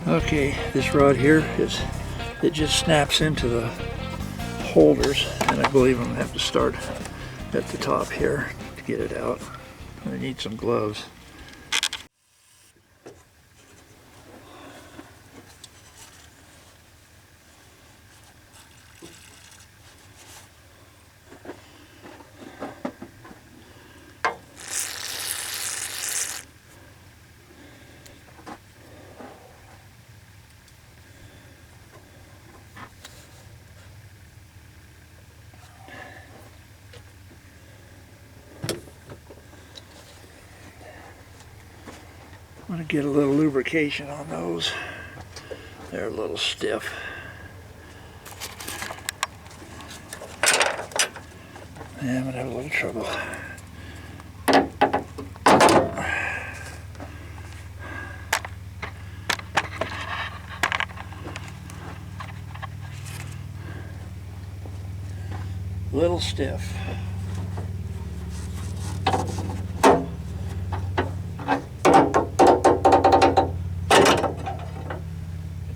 Okay, this rod here it just snaps into the holders, and I believe I'm gonna have to start at the top here to get it out. I need some gloves. I'm going to get a little lubrication on those. They're a little stiff. Yeah, I'm going to have a little trouble. Little stiff.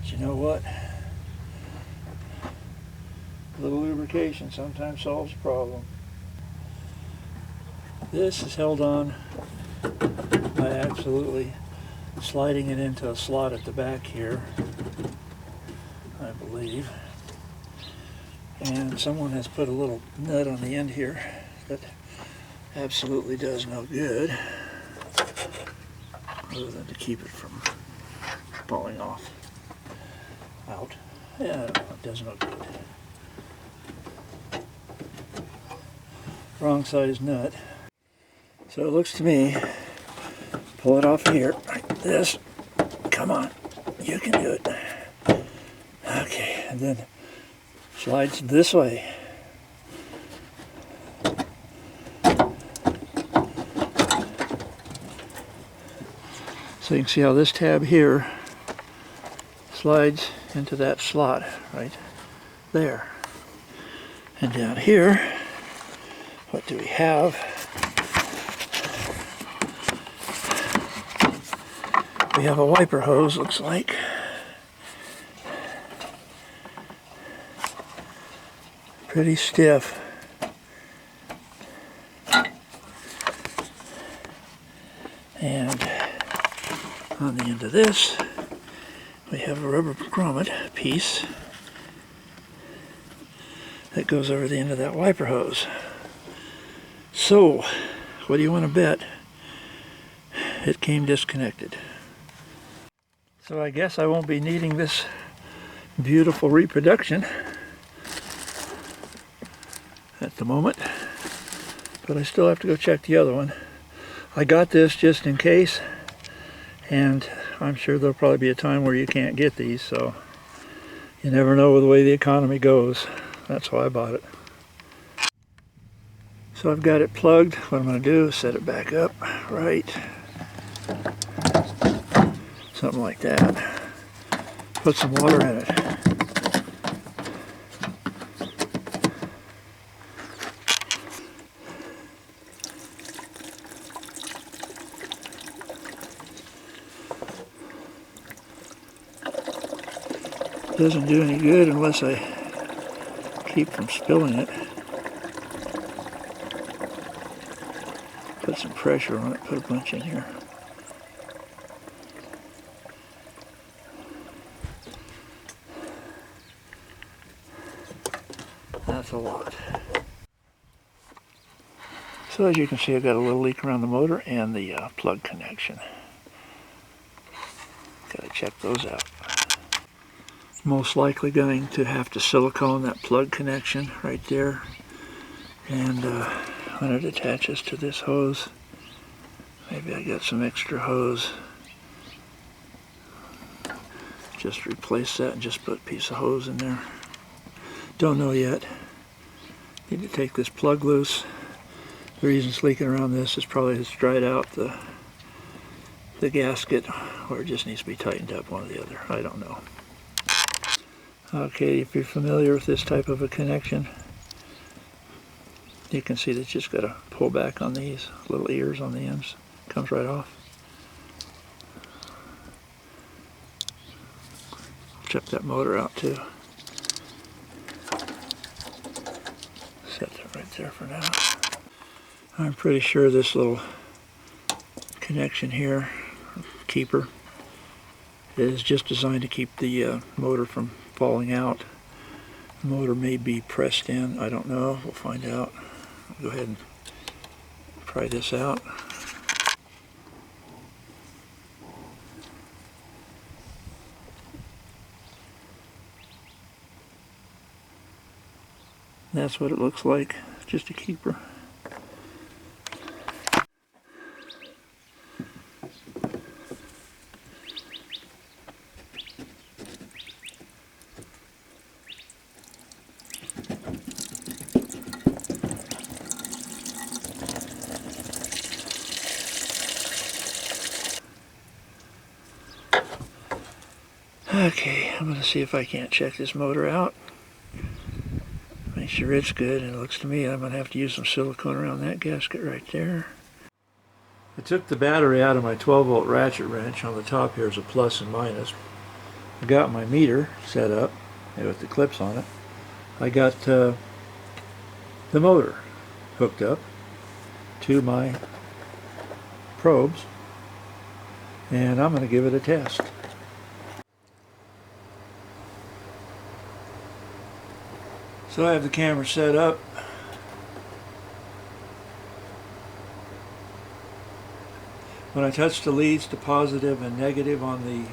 You know what? A little lubrication sometimes solves the problem. This is held on by absolutely sliding it into a slot at the back here, I believe. And someone has put a little nut on the end here that absolutely does no good, other than to keep it from falling off. Out. Yeah, it does no good. Wrong size nut. So it looks to me, pull it off here, like this. Come on, you can do it. Okay, and then slides this way. So you can see how this tab here slides into that slot right there. And down here, what do we have? We have a wiper hose, looks like. Pretty stiff. And on the end of this, we have a rubber grommet piece that goes over the end of that wiper hose. So, what do you want to bet? It came disconnected. So I guess I won't be needing this beautiful reproduction at the moment, but I still have to go check the other one. I got this just in case, and I'm sure there'll probably be a time where you can't get these, so you never know the way the economy goes. That's why I bought it. So I've got it plugged. What I'm going to do is set it back up right. Something like that. Put some water in it. Doesn't do any good unless I keep from spilling it. Put some pressure on it, put a bunch in here. That's a lot. So as you can see, I've got a little leak around the motor and the plug connection. Gotta check those out. Most likely going to have to silicone that plug connection right there, and when it attaches to this hose, maybe I got some extra hose, just replace that and just put a piece of hose in there. Don't know yet. Need to take this plug loose. The reason it's leaking around this is probably it's dried out the gasket, or it just needs to be tightened up, one or the other. I don't know. Okay, if you're familiar with this type of a connection, You can see that you just got to pull back on these little ears on the ends. Comes right off. Check that motor out too. Set that right there for now. I'm pretty sure this little connection here, keeper, is just designed to keep the motor from falling out. The motor may be pressed in, I don't know, we'll find out. I'll go ahead and try this out. That's what it looks like, just a keeper. Okay, I'm going to see if I can't check this motor out. Make sure it's good, and it looks to me I'm going to have to use some silicone around that gasket right there. I took the battery out of my 12-volt ratchet wrench. On the top here is a plus and minus. I got my meter set up with the clips on it. I got the motor hooked up to my probes, and I'm going to give it a test. So I have the camera set up. When I touch the leads to positive and negative on the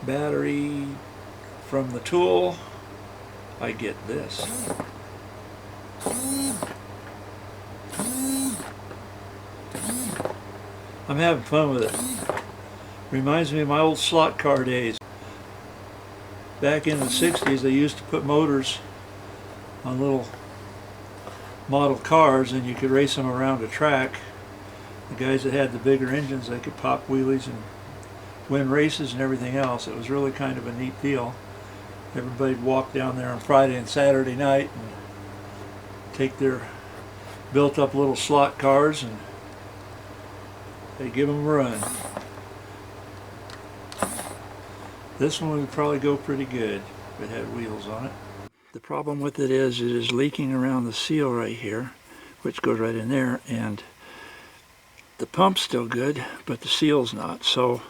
battery from the tool, I get this. I'm having fun with it. Reminds me of my old slot car days. Back in the 60s, they used to put motors on little model cars and you could race them around a track. The guys that had the bigger engines, they could pop wheelies and win races and everything else. It was really kind of a neat deal. Everybody'd walk down there on Friday and Saturday night and take their built up little slot cars and they'd give them a run. This one would probably go pretty good if it had wheels on it. The problem with it is leaking around the seal right here, which goes right in there, and the pump's still good, but the seal's not. So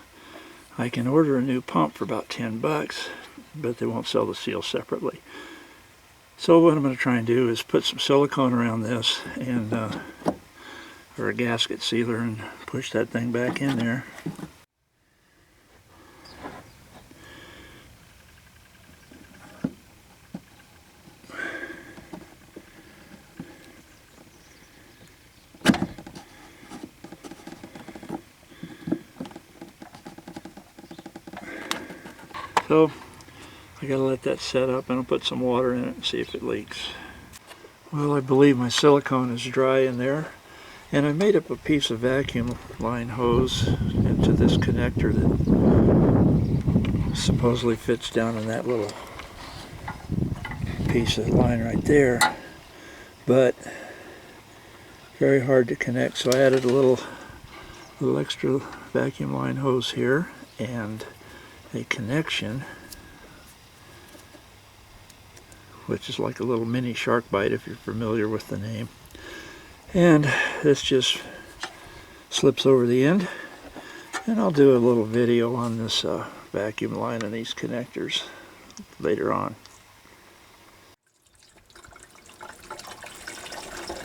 I can order a new pump for about 10 bucks, but they won't sell the seal separately. So what I'm going to try and do is put some silicone around this and or a gasket sealer and push that thing back in there. So I gotta let that set up and I'll put some water in it and see if it leaks. Well, I believe my silicone is dry in there, and I made up a piece of vacuum line hose into this connector that supposedly fits down in that little piece of line right there, but very hard to connect. So I added a little extra vacuum line hose here and a connection, which is like a little mini shark bite if you're familiar with the name, and this just slips over the end, and I'll do a little video on this vacuum line and these connectors later on.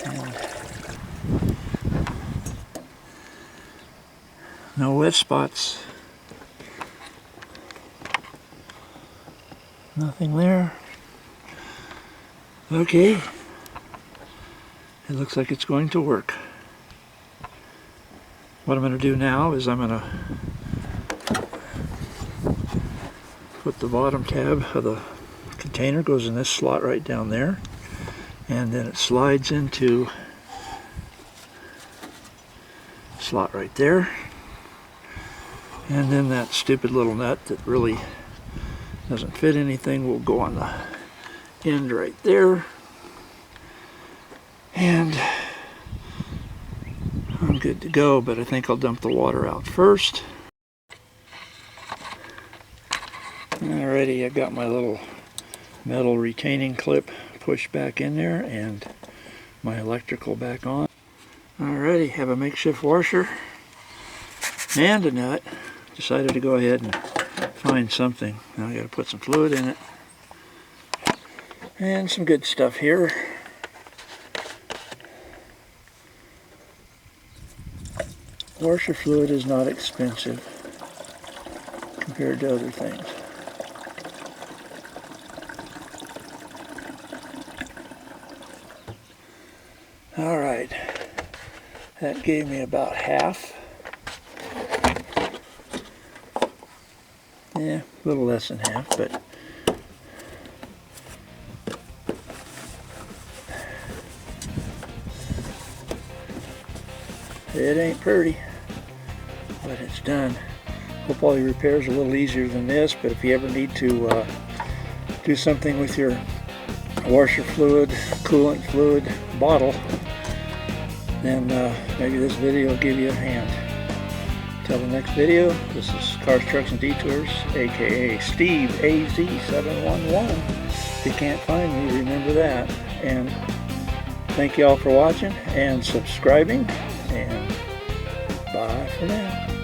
And no wet spots. Nothing there. Okay. It looks like it's going to work. What I'm going to do now is I'm going to put the bottom tab of the container, goes in this slot right down there, and then it slides into slot right there, and then that stupid little nut that really doesn't fit anything will go on the end right there, And I'm good to go, but I think I'll dump the water out first. Alrighty, I got my little metal retaining clip pushed back in there and my electrical back on. Alrighty, have a makeshift washer and a nut. Decided to go ahead and find something. Now I got to put some fluid in it. And some good stuff here. Washer fluid is not expensive compared to other things. Alright, that gave me about half. Yeah, a little less than half, but it ain't pretty, but it's done. Hope all your repairs are a little easier than this, but if you ever need to do something with your washer fluid, coolant fluid bottle, then maybe this video will give you a hand. Until the next video, this is Cars, Trucks, and Detours, aka Steve AZ711. If you can't find me, remember that. And thank you all for watching and subscribing, and bye for now.